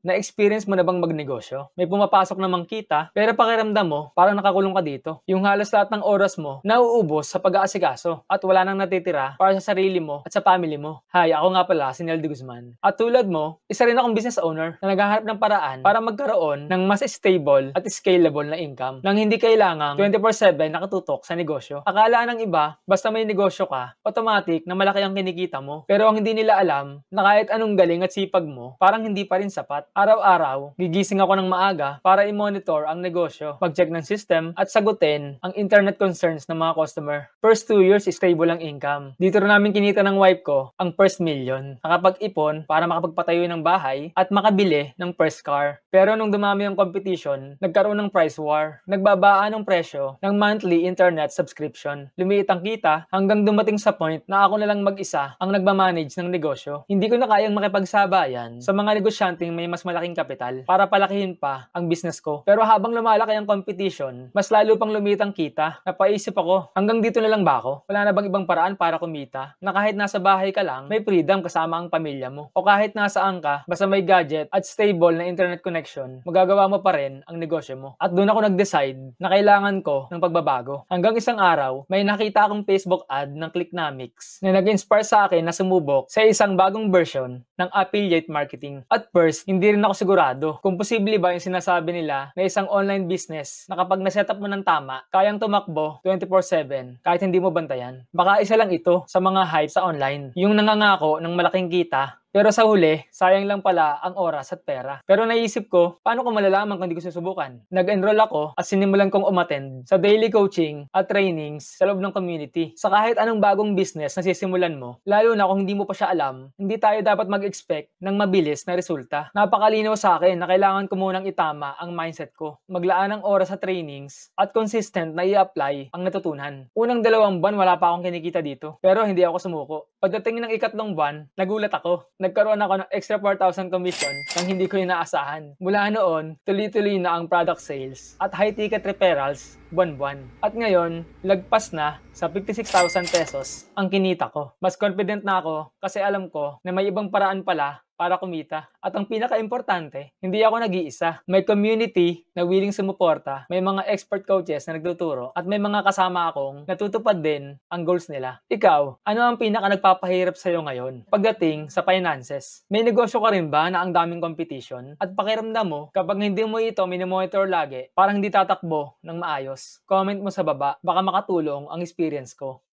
Na-experience mo na bang magnegosyo? May pumapasok namang kita, pero pakiramdam mo, parang nakakulong ka dito. Yung halos lahat ng oras mo, nauubos sa pag-aasikaso at wala nang natitira para sa sarili mo at sa family mo. Hi, ako nga pala si Nel de Guzman. At tulad mo, isa rin akong business owner na naghahanap ng paraan para magkaroon ng mas stable at scalable na income nang hindi kailangang 24/7 nakatutok sa negosyo. Akala ng iba, basta may negosyo ka, automatic na malaki ang kinikita mo. Pero ang hindi nila alam na kahit anong galing at sipag mo, parang hindi pa rin sapat. Araw-araw, gigising ako ng maaga para i-monitor ang negosyo, mag-check ng system at sagutin ang internet concerns ng mga customer. First 2 years, stable ang income. Dito rin namin kinita ng wife ko ang first million. Nakapag-ipon para makapagpatayo ng bahay at makabili ng first car. Pero nung dumami ang competition, nagkaroon ng price war. Nagbabaan ang presyo ng monthly internet subscription. Lumiit ang kita hanggang dumating sa point na ako na lang mag-isa ang nagmamanage ng negosyo. Hindi ko na kayang makipagsabayan sa mga negosyanteng may mas malaking kapital para palakihin pa ang business ko. Pero habang lumalaki ang competition, mas lalo pang lumiit ang kita. Napaisip ako, hanggang dito na lang ba ako? Wala na bang ibang paraan para kumita? Na kahit nasa bahay ka lang, may freedom kasama ang pamilya mo. O kahit nasaan ka, basta may gadget at stable na internet connection, magagawa mo pa rin ang negosyo mo. At doon ako nag-decide na kailangan ko ng pagbabago. Hanggang isang araw, may nakita akong Facebook ad ng Clicknomics na nag-inspire sa akin na sumubok sa isang bagong version ng affiliate marketing. At first, hindi rin ako sigurado kung posible ba yung sinasabi nila na isang online business na kapag na-setup mo ng tama, kayang tumakbo 24/7 kahit hindi mo bantayan. Baka isa lang ito sa mga hype sa online, yung nangangako ng malaking kita. Pero sa huli, sayang lang pala ang oras at pera. Pero naisip ko, paano ko malalaman kung hindi ko susubukan? Nag-enroll ako at sinimulan kong umattend sa daily coaching at trainings sa loob ng community. Sa kahit anong bagong business na sisimulan mo, lalo na kung hindi mo pa siya alam, hindi tayo dapat mag-expect ng mabilis na resulta. Napakalinaw sa akin na kailangan ko munang itama ang mindset ko. Maglaan ng oras sa trainings at consistent na i-apply ang natutunan. Unang 2 buwan wala pa akong kinikita dito, pero hindi ako sumuko. Pagdating ng 3 buwan, nagulat ako. Nagkaroon ako ng extra 4,000 commission nang hindi ko inaasahan. Mula noon, tuloy-tuloy na ang product sales at high-ticket referrals buwan-buwan. At ngayon, lagpas na sa 56,000 pesos ang kinita ko. Mas confident na ako kasi alam ko na may ibang paraan pala para kumita. At ang pinaka-importante, hindi ako nag-iisa. May community na willing sumuporta, may mga expert coaches na nagtuturo, at may mga kasama akong natutupad din ang goals nila. Ikaw, ano ang pinaka-nagpapahirap sa'yo ngayon pagdating sa finances? May negosyo ka rin ba na ang daming competition? At pakiramdam mo, kapag hindi mo ito minomonitor lagi, parang hindi tatakbo ng maayos? Comment mo sa baba, baka makatulong ang experience ko.